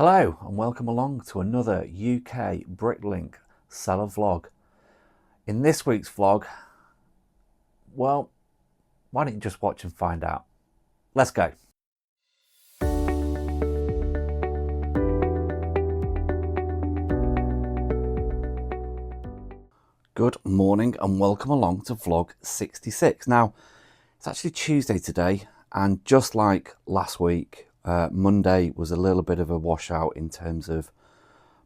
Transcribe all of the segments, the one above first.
Hello and welcome along to another UK Bricklink seller vlog. In this week's vlog, well, why don't you just watch and find out? Let's go. Good morning and welcome along to vlog 66. Now, it's actually Tuesday today, and just like last week, Monday was a little bit of a washout in terms of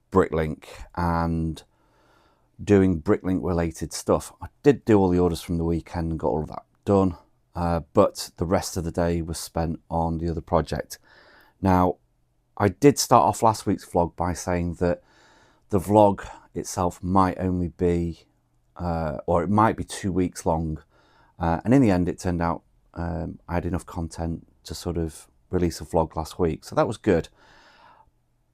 Bricklink and doing Bricklink related stuff. I did do all the orders from the weekend and got all of that done, but the rest of the day was spent on the other project. Now, I did start off last week's vlog by saying that the vlog itself might only be, or it might be 2 weeks long, and in the end it turned out I had enough content to sort of release a vlog last week, so that was good.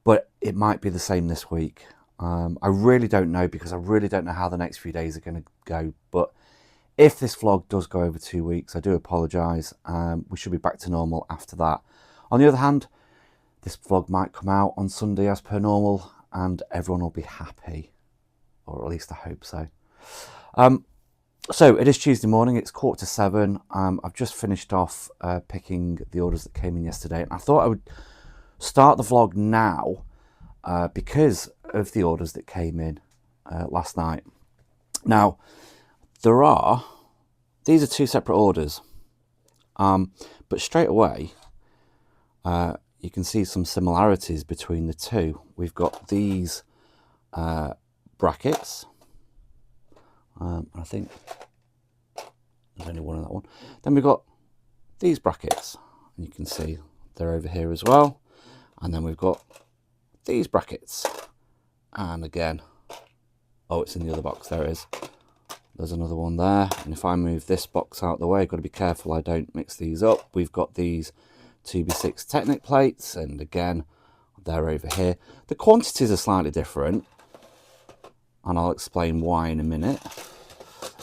But it might be the same this week. I really don't know, because I really don't know how the next few days are going to go. But if this vlog does go over 2 weeks, I do apologise. We should be back to normal after that. On the other hand, this vlog might come out on Sunday as per normal and everyone will be happy, or at least I hope so. So it is Tuesday morning, it's 6:45. I've just finished off picking the orders that came in yesterday, and I thought I would start the vlog now because of the orders that came in last night. Now, these are two separate orders, but straight away you can see some similarities between the two. We've got these brackets. I think there's only one in that one. Then we've got these brackets, and you can see they're over here as well. And then we've got these brackets, and again, oh, it's in the other box. There it is. There's another one there. And if I move this box out of the way, I've got to be careful I don't mix these up. We've got these 2x6 Technic plates, and again, they're over here. The quantities are slightly different, and I'll explain why in a minute.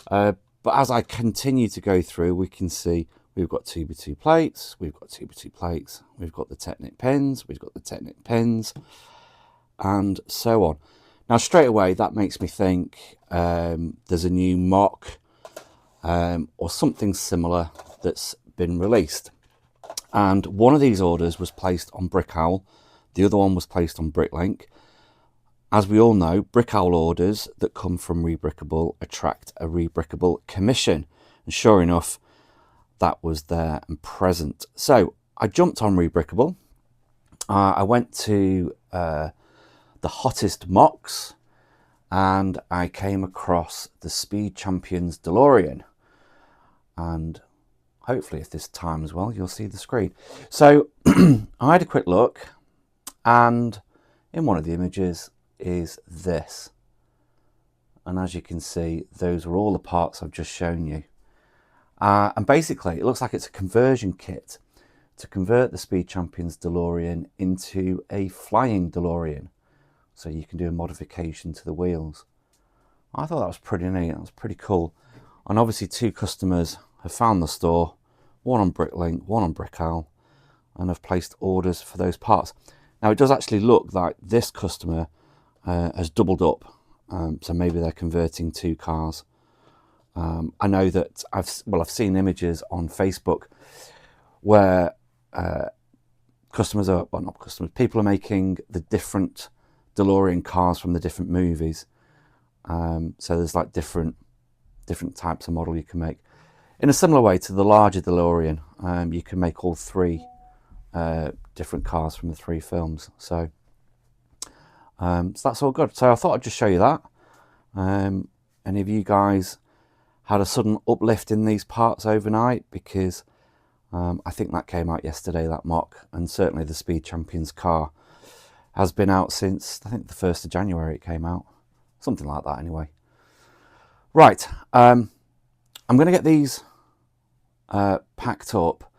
But as I continue to go through, we can see we've got 2x2 plates, we've got 2x2 plates, we've got the Technic pins, we've got the Technic pins, and so on. Now, straight away, that makes me think there's a new mock or something similar that's been released. And one of these orders was placed on Brickowl, the other one was placed on Bricklink. As we all know, Brickowl orders that come from Rebrickable attract a Rebrickable commission. And sure enough, that was there and present. So I jumped on Rebrickable. I went to the hottest mocks, and I came across the Speed Champions DeLorean. And hopefully, if this times well, you'll see the screen. So I had a quick look, and in one of the images is this. And as you can see, those are all the parts I've just shown you. And basically, it looks like it's a conversion kit to convert the Speed Champions DeLorean into a flying DeLorean. So you can do a modification to the wheels. I thought that was pretty neat. That was pretty cool. And obviously, two customers have found the store, one on Bricklink, one on Brickowl, and have placed orders for those parts. Now, it does actually look like this customer has doubled up. So maybe they're converting two cars. I know that I've seen images on Facebook where people are making the different DeLorean cars from the different movies. So there's like different types of model you can make. In a similar way to the larger DeLorean, you can make all three different cars from the three films. So that's all good. So I thought I'd just show you that. Any of you guys had a sudden uplift in these parts overnight? Because I think that came out yesterday, that mock, and certainly the Speed Champions car has been out since, I think, the 1st of January it came out. Something like that anyway. Right, I'm going to get these packed up,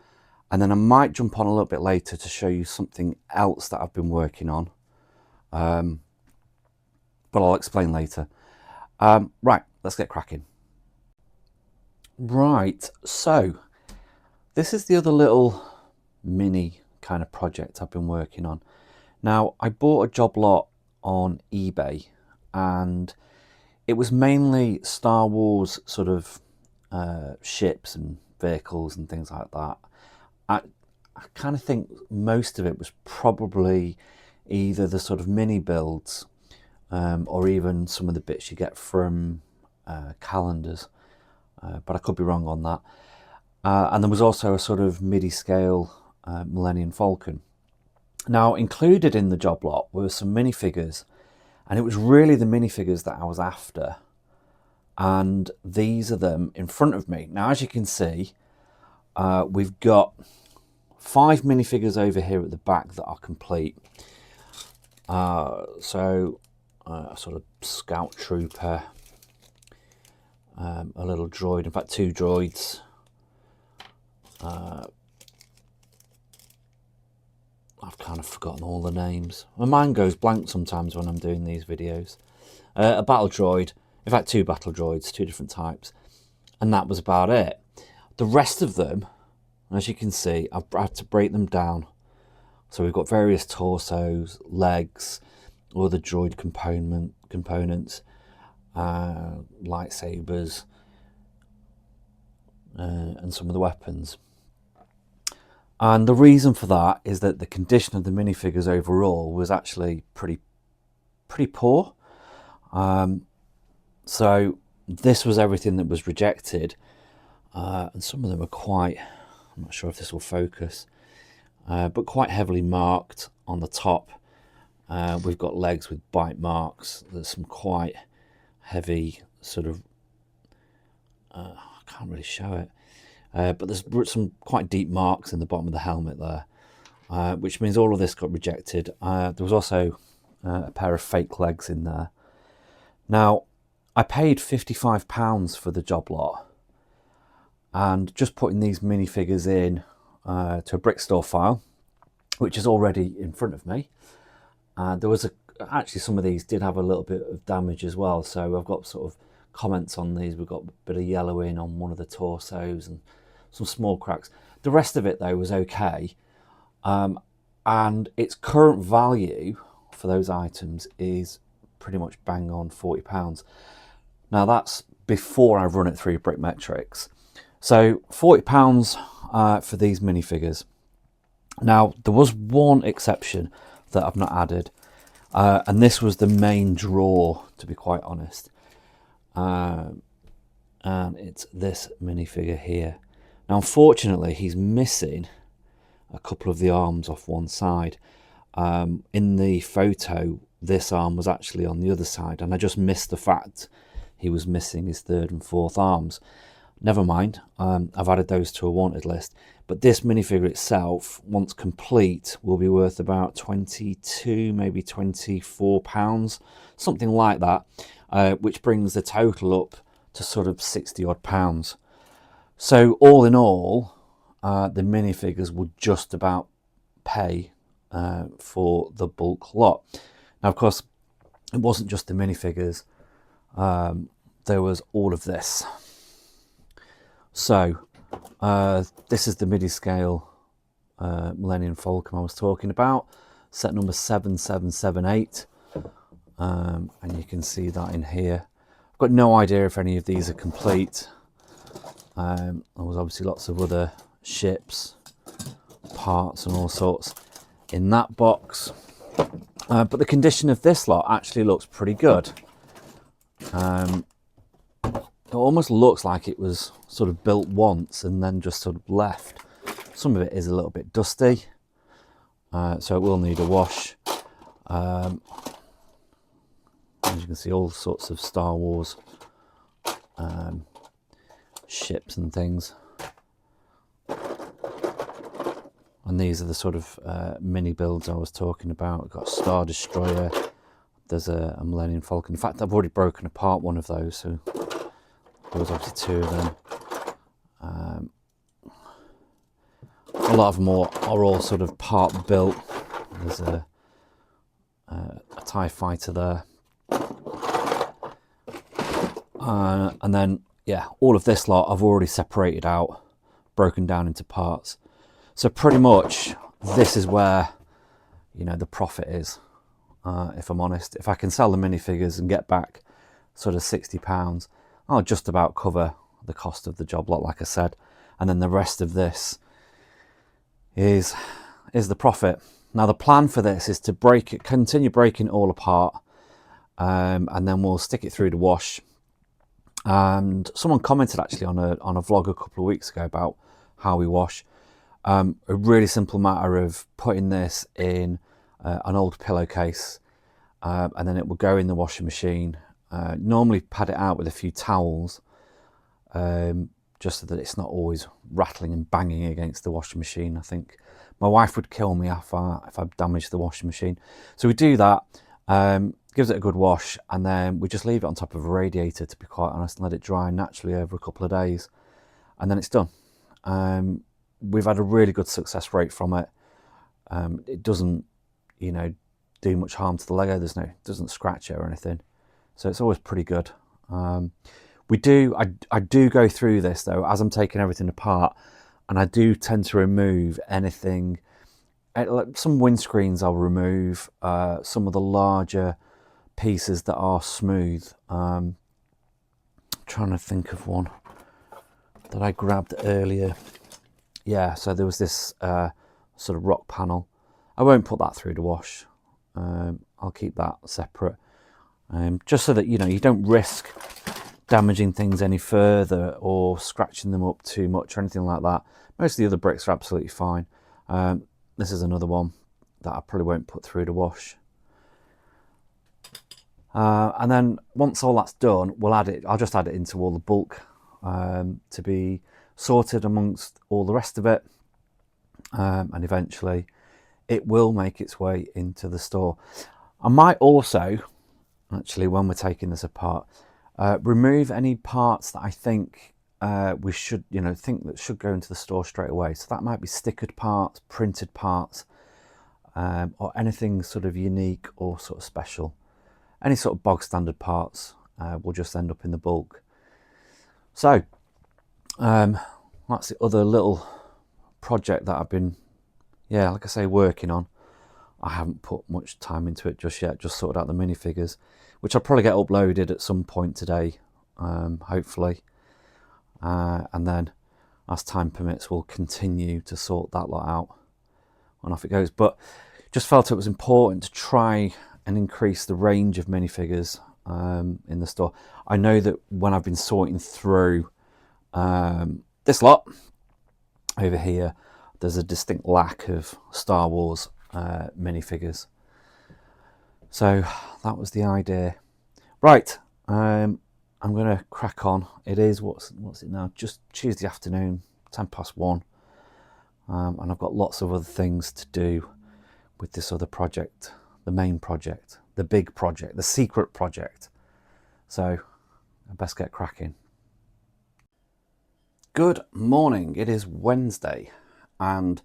and then I might jump on a little bit later to show you something else that I've been working on. But I'll explain later. Right, let's get cracking. Right, so this is the other little mini kind of project I've been working on. Now, I bought a job lot on eBay, and it was mainly Star Wars sort of ships and vehicles and things like that. I kind of think most of it was probably either the sort of mini builds or even some of the bits you get from calendars, but I could be wrong on that. And there was also a sort of MIDI scale Millennium Falcon. Now, included in the job lot were some minifigures, and it was really the minifigures that I was after. And these are them in front of me. Now, as you can see, we've got 5 minifigures over here at the back that are complete. So a sort of scout trooper, a little droid, in fact 2 droids. I've kind of forgotten all the names. My mind goes blank sometimes when I'm doing these videos. A battle droid, in fact 2 battle droids, 2 different types. And that was about it. The rest of them, as you can see, I've had to break them down. So we've got various torsos, legs, all the droid components, lightsabers, and some of the weapons. And the reason for that is that the condition of the minifigures overall was actually pretty poor. So this was everything that was rejected, and some of them are quite, I'm not sure if this will focus, but quite heavily marked on the top. We've got legs with bite marks. There's some quite heavy sort of, I can't really show it, but there's some quite deep marks in the bottom of the helmet there, which means all of this got rejected. There was also a pair of fake legs in there. Now, I paid £55 for the job lot, and just putting these minifigures in to a brick store file, which is already in front of me. There was actually some of these did have a little bit of damage as well, so I've got sort of comments on these. We've got a bit of yellowing on one of the torsos and some small cracks. The rest of it though was okay, and its current value for those items is pretty much bang on £40. Now that's before I've run it through BrickMetrics. So £40 for these minifigures. Now there was one exception that I've not added, and this was the main draw, to be quite honest, and it's this minifigure here. Now unfortunately he's missing a couple of the arms off one side. In the photo this arm was actually on the other side, and I just missed the fact he was missing his 3rd and 4th arms. Never mind, I've added those to a wanted list. But this minifigure itself, once complete, will be worth about £22, maybe £24, something like that, which brings the total up to sort of £60 odd. So all in all, the minifigures would just about pay for the bulk lot. Now, of course, it wasn't just the minifigures. There was all of this. So this is the MIDI scale Millennium Falcon I was talking about, set number 7778, and you can see that in here. I've got no idea if any of these are complete. There was obviously lots of other ships, parts and all sorts in that box, but the condition of this lot actually looks pretty good. It almost looks like it was sort of built once and then just sort of left. Some of it is a little bit dusty, so it will need a wash. As you can see, all sorts of Star Wars ships and things. And these are the sort of mini builds I was talking about. We've got a Star Destroyer. There's a Millennium Falcon. In fact, I've already broken apart one of those, so there was obviously 2 of them. A lot of them are all sort of part built. There's a TIE fighter there. And then, yeah, all of this lot I've already separated out, broken down into parts. So pretty much this is where you know, the profit is, if I'm honest. If I can sell the minifigures and get back sort of £60, I'll just about cover the cost of the job lot, like I said, and then the rest of this is the profit. Now the plan for this is to continue breaking it all apart, and then we'll stick it through the wash. And someone commented actually on a vlog a couple of weeks ago about how we wash. A really simple matter of putting this in an old pillowcase, and then it will go in the washing machine. Normally pad it out with a few towels, just so that it's not always rattling and banging against the washing machine. I think my wife would kill me if I damaged the washing machine. So we do that, gives it a good wash, and then we just leave it on top of a radiator, to be quite honest, and let it dry naturally over a couple of days, and then it's done. We've had a really good success rate from it. It doesn't, you know, do much harm to the Lego. It doesn't scratch it or anything, so it's always pretty good. I do go through this though as I'm taking everything apart, and I do tend to remove anything. Some windscreens I'll remove, some of the larger pieces that are smooth. Trying to think of one that I grabbed earlier. Yeah, so there was this sort of rock panel. I won't put that through the wash. I'll keep that separate, just so that, you know, you don't risk damaging things any further or scratching them up too much or anything like that. Most of the other bricks are absolutely fine. This is another one that I probably won't put through the wash. And then once all that's done, I'll just add it into all the bulk, to be sorted amongst all the rest of it, and eventually it will make its way into the store. I might also, actually, when we're taking this apart, remove any parts that I think we should, you know, think that should go into the store straight away. So that might be stickered parts, printed parts, or anything sort of unique or sort of special. Any sort of bog standard parts will just end up in the bulk. So that's the other little project that I've been, like I say, working on. I haven't put much time into it just yet, just sorted out the minifigures, which I'll probably get uploaded at some point today, hopefully. And then as time permits, we'll continue to sort that lot out, and off it goes. But just felt it was important to try and increase the range of minifigures in the store. I know that when I've been sorting through this lot over here, there's a distinct lack of Star Wars minifigures. So that was the idea. Right, I'm going to crack on. It is, what's it now? Just Tuesday afternoon, 1:10, and I've got lots of other things to do with this other project, the main project, the big project, the secret project. So I best get cracking. Good morning. It is Wednesday, and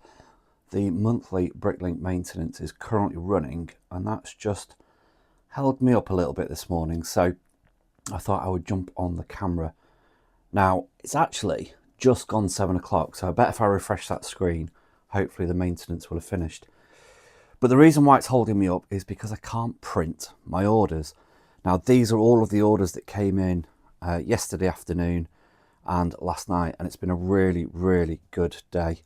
the monthly Bricklink maintenance is currently running, and that's just held me up a little bit this morning, so I thought I would jump on the camera. Now, it's actually just gone 7 o'clock, so I bet if I refresh that screen, hopefully the maintenance will have finished. But the reason why it's holding me up is because I can't print my orders. Now, these are all of the orders that came in yesterday afternoon and last night, and it's been a really, really good day.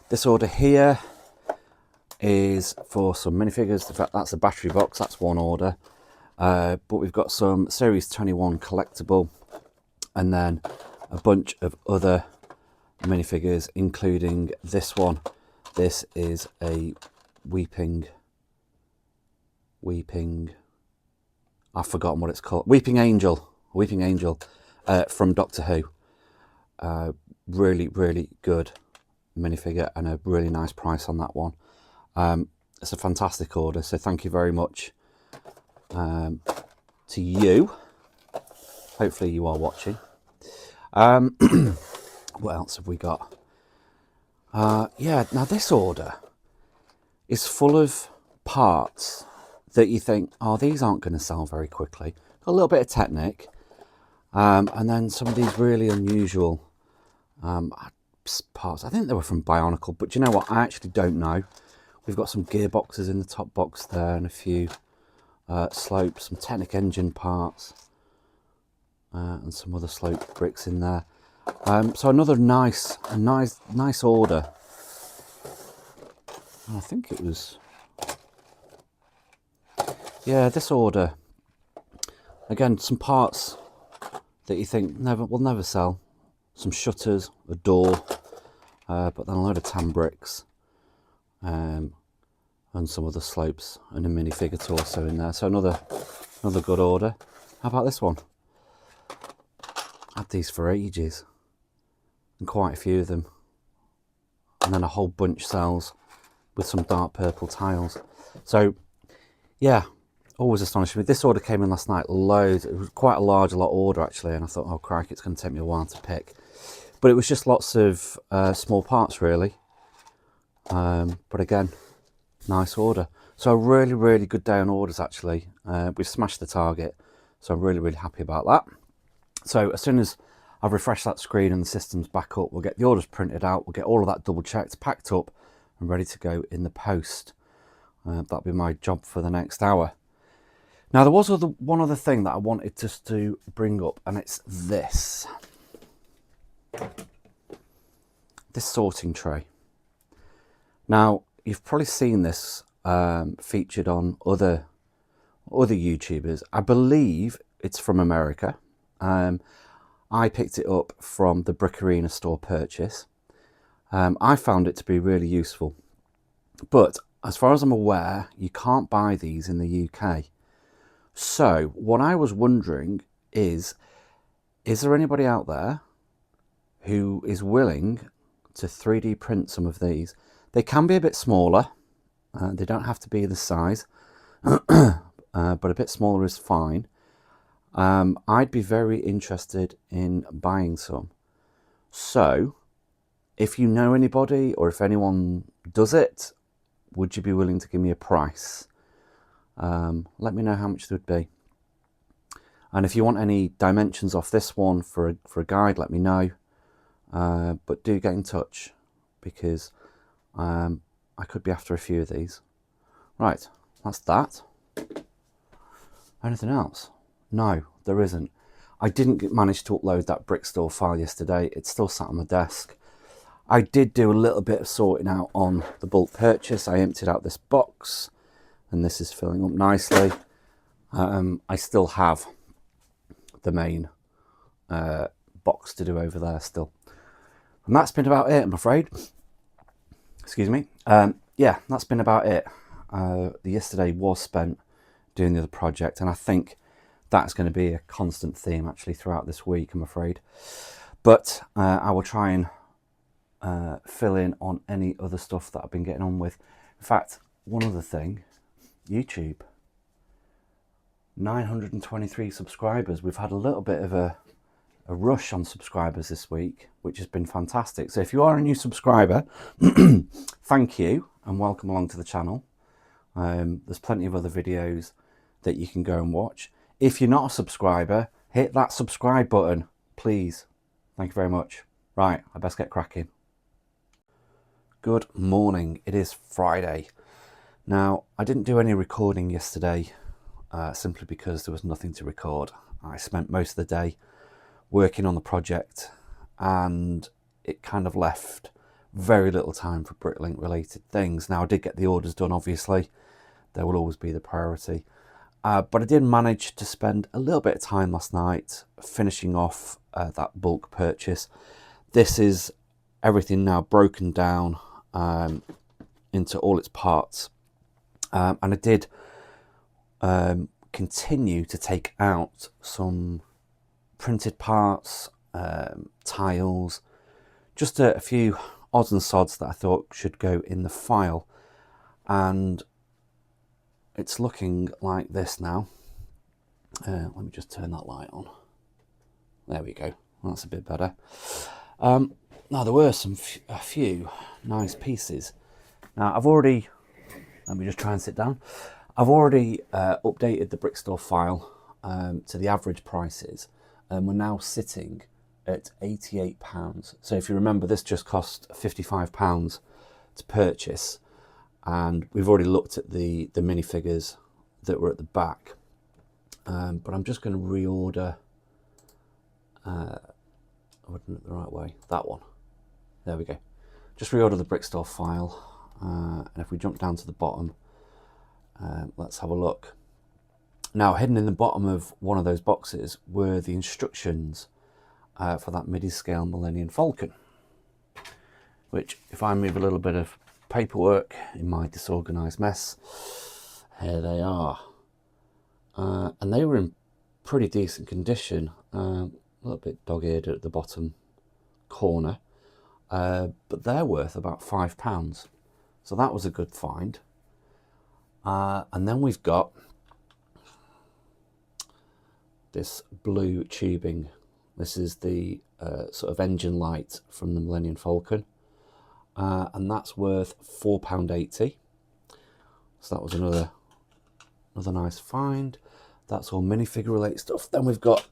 This order here is for some minifigures. In fact, that's a battery box, that's one order. But we've got some Series 21 collectible, and then a bunch of other minifigures, including this one. This is a weeping, I've forgotten what it's called. Weeping Angel from Doctor Who. Really, really good minifigure, and a really nice price on that one. It's a fantastic order, so thank you very much to you. Hopefully you are watching. What else have we got? Yeah, now this order is full of parts that you think, oh, these aren't going to sell very quickly. Got a little bit of Technic, and then some of these really unusual parts. I think they were from Bionicle, but you know what? I actually don't know We've got some gearboxes in the top box there, and a few slopes, some Technic engine parts, and some other slope bricks in there. So another nice order. And I think it was, yeah, this order. Again, some parts that you think will never sell. Some shutters, a door, but then a load of tan bricks, and some other slopes, and a minifigure torso in there. So another good order. How about this one? Had these for ages, and quite a few of them, and then a whole bunch sells with some dark purple tiles. So yeah, always astonishing me. This order came in last night, loads. It was quite a large lot order actually, and I thought, oh crikey, it's going to take me a while to pick. But it was just lots of small parts really. But again, nice order. So a really good day on orders actually. We've smashed the target, so I'm really happy about that. So as soon as I've refreshed that screen and the system's back up, we'll get the orders printed out, we'll get all of that double checked, packed up and ready to go in the post. That'll be my job for the next hour. Now there was one other thing that I wanted just to bring up, and it's this sorting tray. Now you've probably seen this featured on other YouTubers. I believe it's from America. I picked it up from the Brick Arena store purchase. I found it to be really useful, but as far as I'm aware, you can't buy these in the UK. So what I was wondering is there anybody out there who is willing to 3D print some of these? They can be a bit smaller. They don't have to be the size, but a bit smaller is fine. I'd be very interested in buying some. So if you know anybody, or if anyone does it, would you be willing to give me a price? Let me know how much it would be. And if you want any dimensions off this one for a guide, let me know. But do get in touch, because I could be after a few of these. Right, that's that. Anything else? No, there isn't. I didn't manage to upload that brick store file yesterday. It's still sat on my desk. I did do a little bit of sorting out on the bulk purchase. I emptied out this box, and this is filling up nicely. I still have the main box to do over there still. And that's been about it, I'm afraid. Excuse me. Yeah, that's been about it. Yesterday was spent doing the other project, and I think that's going to be a constant theme actually throughout this week, I'm afraid. But I will try and fill in on any other stuff that I've been getting on with. In fact, one other thing, YouTube, 923 subscribers. We've had a little bit of a rush on subscribers this week, which has been fantastic. So if you are a new subscriber, thank you and welcome along to the channel. There's plenty of other videos that you can go and watch. If you're not a subscriber, hit that subscribe button, please. Thank you very much. Right, I best get cracking. Good morning. It is Friday. Now, I didn't do any recording yesterday, simply because there was nothing to record. I spent most of the day working on the project, and it kind of left very little time for Bricklink related things. Now, I did get the orders done, obviously. There will always be the priority. But I did manage to spend a little bit of time last night finishing off that bulk purchase. This is everything now broken down into all its parts. And I did continue to take out some printed parts, tiles, just a few odds and sods that I thought should go in the file. And it's looking like this now. Let me just turn that light on. There we go. That's a bit better. Now there were a few nice pieces. Now I've already, let me just try and sit down. I've already updated the brick store file to the average prices, and we're now sitting at £88. So if you remember, this just cost £55 to purchase. and we've already looked at the minifigures that were at the back, but I'm just going to reorder. I wasn't it the right way, that one, there we go. Just reorder the Brickstore file, and if we jump down to the bottom, let's have a look. Now, hidden in the bottom of one of those boxes were the instructions for that midi-scale Millennium Falcon, which, if I move a little bit of paperwork in my disorganized mess, here they are. And they were in pretty decent condition, a little bit dog-eared at the bottom corner, but they're worth about £5. So that was a good find. And then we've got this blue tubing. This is the sort of engine light from the Millennium Falcon, and that's worth £4.80. So that was another nice find. That's all minifigure related stuff. Then we've got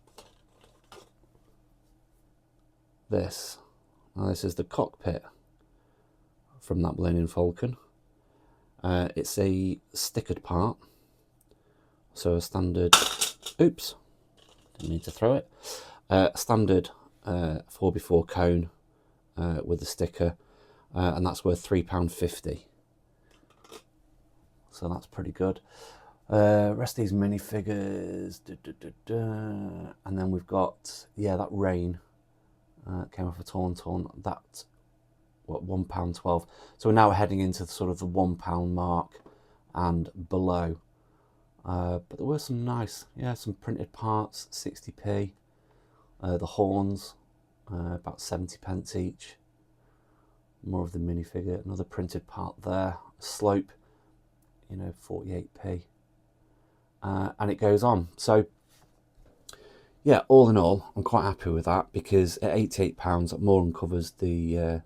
this. Now this is the cockpit from that Millennium Falcon. It's a stickered part, so a standard, oops, didn't need to throw it, standard 4x4 cone with a sticker, and that's worth £3.50. So that's pretty good. Rest of these minifigures, and then we've got, yeah, that rain came off a Tauntaun. That, what, £1.12. So we're now heading into sort of the £1 mark and below. But there were some nice, yeah, some printed parts, 60p. The horns, about 70p each. More of the minifigure, another printed part there. Slope, you know, 48p. And it goes on. So, yeah, all in all, I'm quite happy with that, because at £88, that more than covers the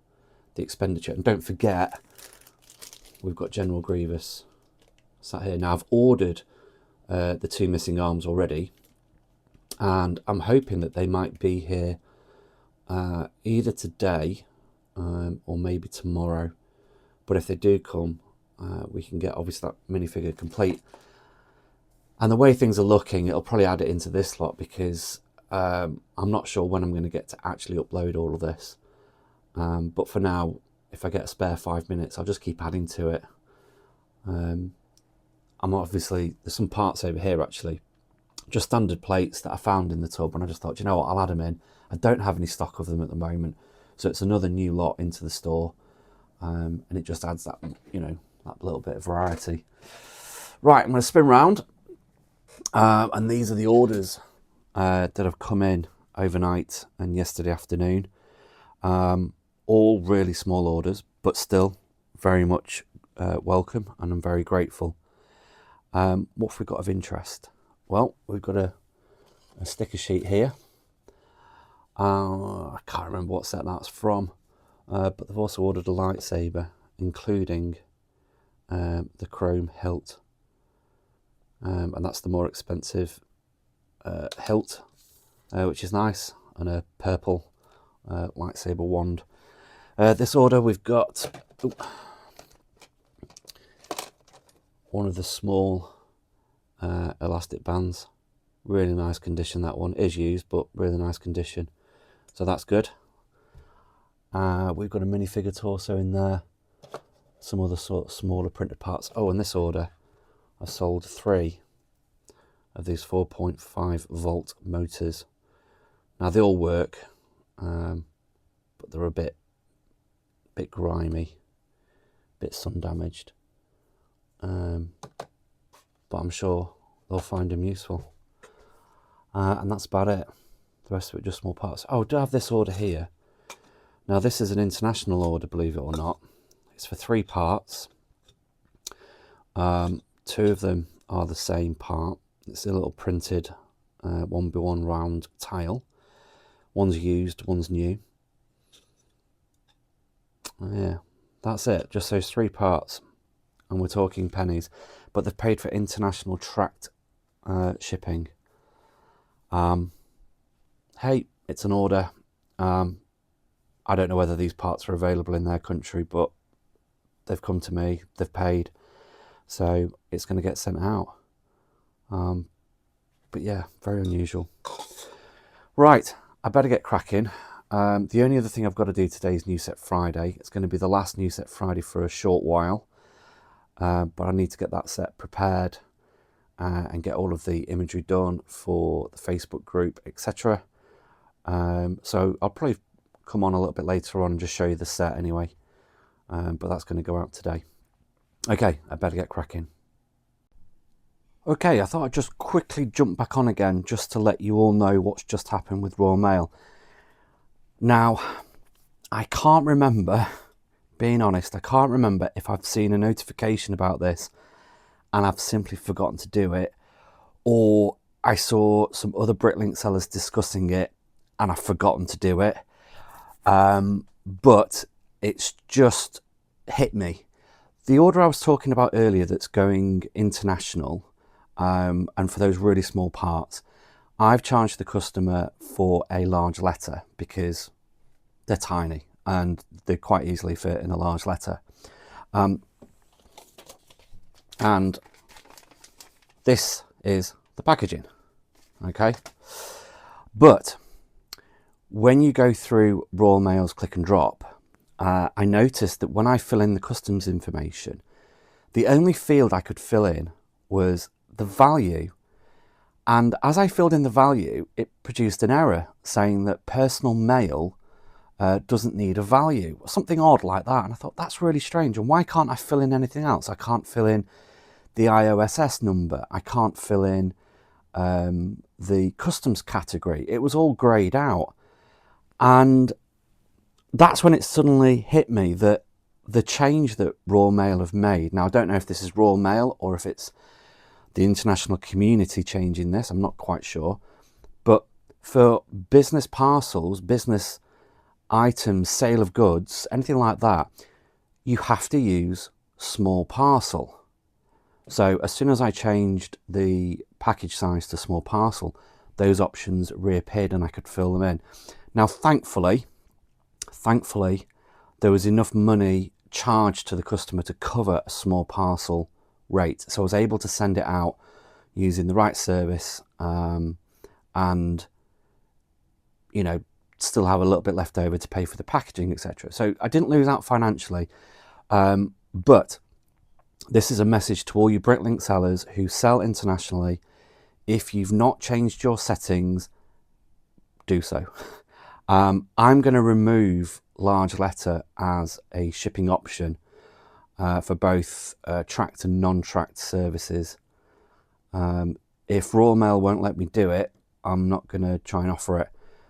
expenditure. And don't forget, we've got General Grievous sat here. Now, I've ordered the 2 missing arms already, and I'm hoping that they might be here either today or maybe tomorrow. But if they do come, we can get, obviously, that minifigure complete. And the way things are looking, it'll probably add it into this lot, because I'm not sure when I'm going to get to actually upload all of this. But for now, if I get a spare 5 minutes, I'll just keep adding to it. I'm obviously, there's some parts over here actually, just standard plates that I found in the tub, and I just thought, you know what, I'll add them in. I don't have any stock of them at the moment, so it's another new lot into the store, and it just adds that, you know, that little bit of variety. Right, I'm going to spin round, and these are the orders that have come in overnight and yesterday afternoon. All really small orders, but still very much welcome, and I'm very grateful. What have we got of interest? Well, we've got a sticker sheet here. I can't remember what set that's from, but they've also ordered a lightsaber, including the chrome hilt, and that's the more expensive hilt, which is nice, and a purple lightsaber wand. This order, we've got one of the small elastic bands. Really nice condition, that one. Is used, but really nice condition. So that's good. We've got a minifigure torso in there. Some other sort of smaller printed parts. Oh, in this order, I sold 3 of these 4.5 volt motors. Now they all work, but they're a bit grimy, a bit sun damaged. But I'm sure they'll find them useful. And that's about it. The rest of it just small parts. Oh, I do have this order here. Now this is an international order, believe it or not. It's for 3 parts. 2 of them are the same part. It's a little printed 1x1 round tile. One's used, one's new. Yeah, that's it. Just those 3 parts. And we're talking pennies. But they've paid for international tracked shipping. Hey, it's an order. I don't know whether these parts are available in their country, but they've come to me, they've paid, so it's going to get sent out. But yeah, very unusual. Right, I better get cracking. The only other thing I've got to do today is New Set Friday. It's going to be the last New Set Friday for a short while, but I need to get that set prepared and get all of the imagery done for the Facebook group, etc. So I'll probably come on a little bit later on and just show you the set anyway, but that's going to go out today. Okay, I better get cracking. Okay, I thought I'd just quickly jump back on again just to let you all know what's just happened with Royal Mail. Now, I can't remember, being honest, I can't remember if I've seen a notification about this and I've simply forgotten to do it, or I saw some other Bricklink sellers discussing it and I've forgotten to do it. But it's just hit me. The order I was talking about earlier that's going international, and for those really small parts, I've charged the customer for a large letter because they're tiny and they quite easily fit in a large letter. And this is the packaging, okay? But when you go through Royal Mail's click and drop, I noticed that when I fill in the customs information, the only field I could fill in was the value. And as I filled in the value, it produced an error saying that personal mail doesn't need a value, something odd like that. And I thought, that's really strange. And why can't I fill in anything else? I can't fill in the IOSS number. I can't fill in the customs category. It was all greyed out. And that's when it suddenly hit me that the change that Royal Mail have made, now I don't know if this is Royal Mail or if it's the international community changing this, I'm not quite sure, but for business parcels, business items, sale of goods, anything like that, you have to use small parcel. So as soon as I changed the package size to small parcel, those options reappeared and I could fill them in. Now, thankfully, there was enough money charged to the customer to cover a small parcel rate. So I was able to send it out using the right service, and, you know, still have a little bit left over to pay for the packaging, etc. So I didn't lose out financially, but this is a message to all you Bricklink sellers who sell internationally. If you've not changed your settings, do so. I'm going to remove large letter as a shipping option for both tracked and non-tracked services. If Royal Mail won't let me do it, I'm not going to try and offer it.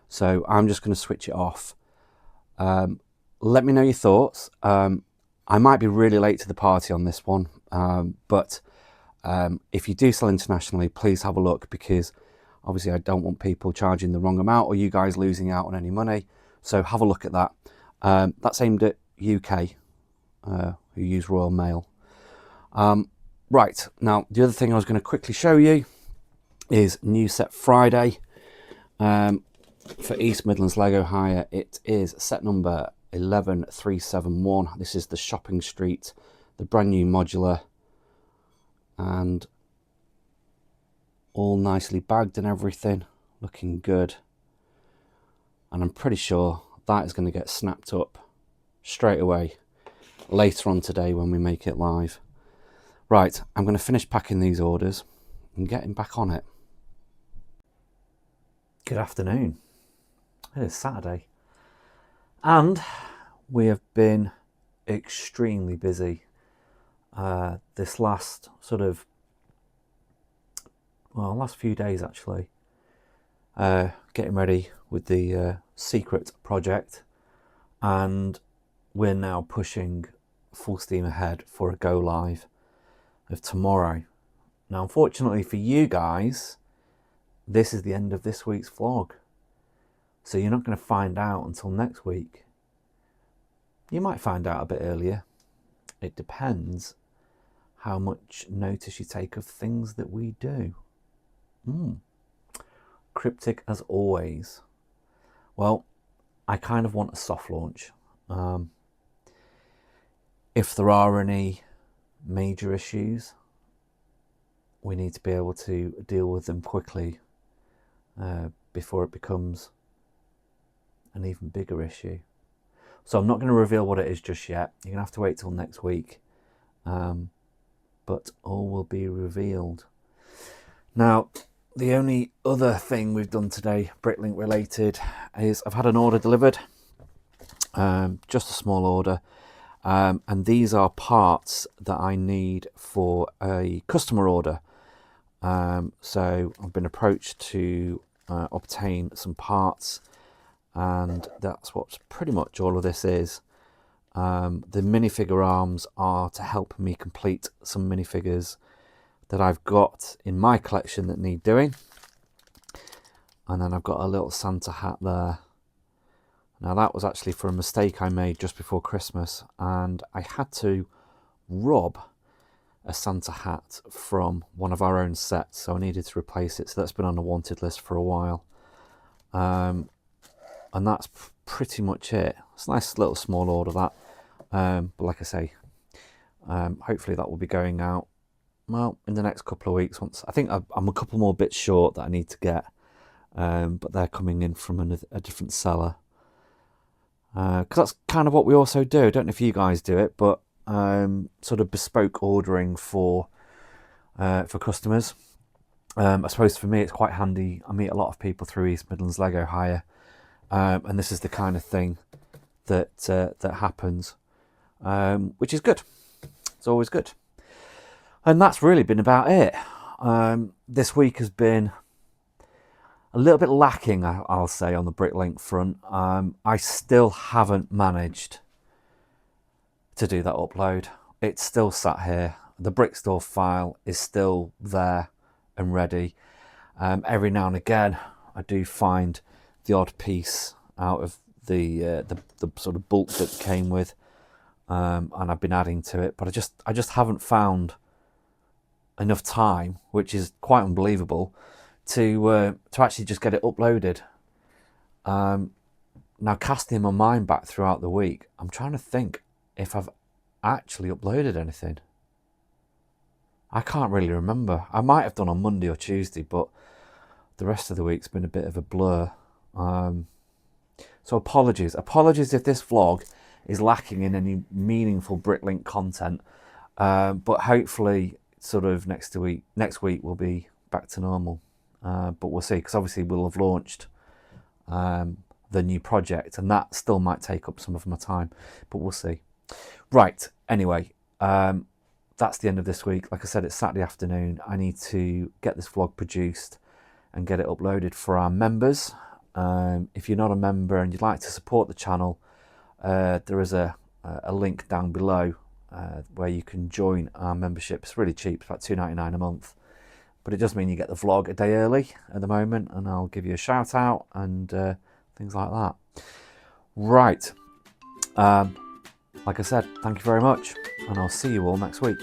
So I'm just going to switch it off. Let me know your thoughts. I might be really late to the party on this one, but if you do sell internationally, please have a look, because obviously I don't want people charging the wrong amount or you guys losing out on any money. So have a look at that. That's aimed at UK who use Royal Mail. Right, now the other thing I was going to quickly show you is New Set Friday. For East Midlands Lego Hire, it is set number 11371. This is the Shopping Street, the brand new modular, and all nicely bagged and everything, looking good. And I'm pretty sure that is going to get snapped up straight away later on today when we make it live. Right, I'm going to finish packing these orders and getting back on it. Good afternoon. It is Saturday and we have been extremely busy this last last few days actually, getting ready with the secret project, and we're now pushing full steam ahead for a go live of tomorrow. Now, unfortunately for you guys, this is the end of this week's vlog, so you're not going to find out until next week. You might find out a bit earlier. It depends how much notice you take of things that we do. Cryptic as always. Well, I kind of want a soft launch. if there are any major issues, we need to be able to deal with them quickly before it becomes an even bigger issue. So I'm not going to reveal what it is just yet. You're going to have to wait till next week. But all will be revealed. Now, the only other thing we've done today, Bricklink related, is I've had an order delivered. Just a small order. And these are parts that I need for a customer order. So I've been approached to obtain some parts, and that's what pretty much all of this is. The minifigure arms are to help me complete some minifigures that I've got in my collection that need doing. And then I've got a little Santa hat there. Now that was actually for a mistake I made just before Christmas, and I had to rob a Santa hat from one of our own sets, so I needed to replace it. So that's been on the wanted list for a while. And that's pretty much it. It's a nice little small order, that. But like I say, hopefully that will be going out, well, in the next couple of weeks. Once I think I'm a couple more bits short that I need to get, but they're coming in from a different seller. Because that's kind of what we also do. I don't know if you guys do it, but sort of bespoke ordering for customers. I suppose for me it's quite handy. I meet a lot of people through East Midlands Lego Hire, and this is the kind of thing that happens, which is good. It's always good. And that's really been about it. This week has been a little bit lacking, I'll say, on the Bricklink front. I still haven't managed to do that upload. It's still sat here. The Brickstore file is still there and ready. Every now and again, I do find the odd piece out of the sort of bulk that came with, and I've been adding to it, but I just haven't found enough time, which is quite unbelievable, to actually just get it uploaded. Now, casting my mind back throughout the week, I'm trying to think if I've actually uploaded anything. I can't really remember. I might have done on Monday or Tuesday, but the rest of the week's been a bit of a blur. So apologies if this vlog is lacking in any meaningful Bricklink content, but hopefully sort of next week we'll be back to normal. But we'll see, because obviously we'll have launched the new project, and that still might take up some of my time, but we'll see. Right, anyway, that's the end of this week. Like I said, it's Saturday afternoon. I need to get this vlog produced and get it uploaded for our members. If you're not a member and you'd like to support the channel, there is a link down below where you can join our membership. It's really cheap, it's about £2.99 a month. But it does mean you get the vlog a day early at the moment, and I'll give you a shout out and things like that. Right. Like I said, thank you very much, and I'll see you all next week.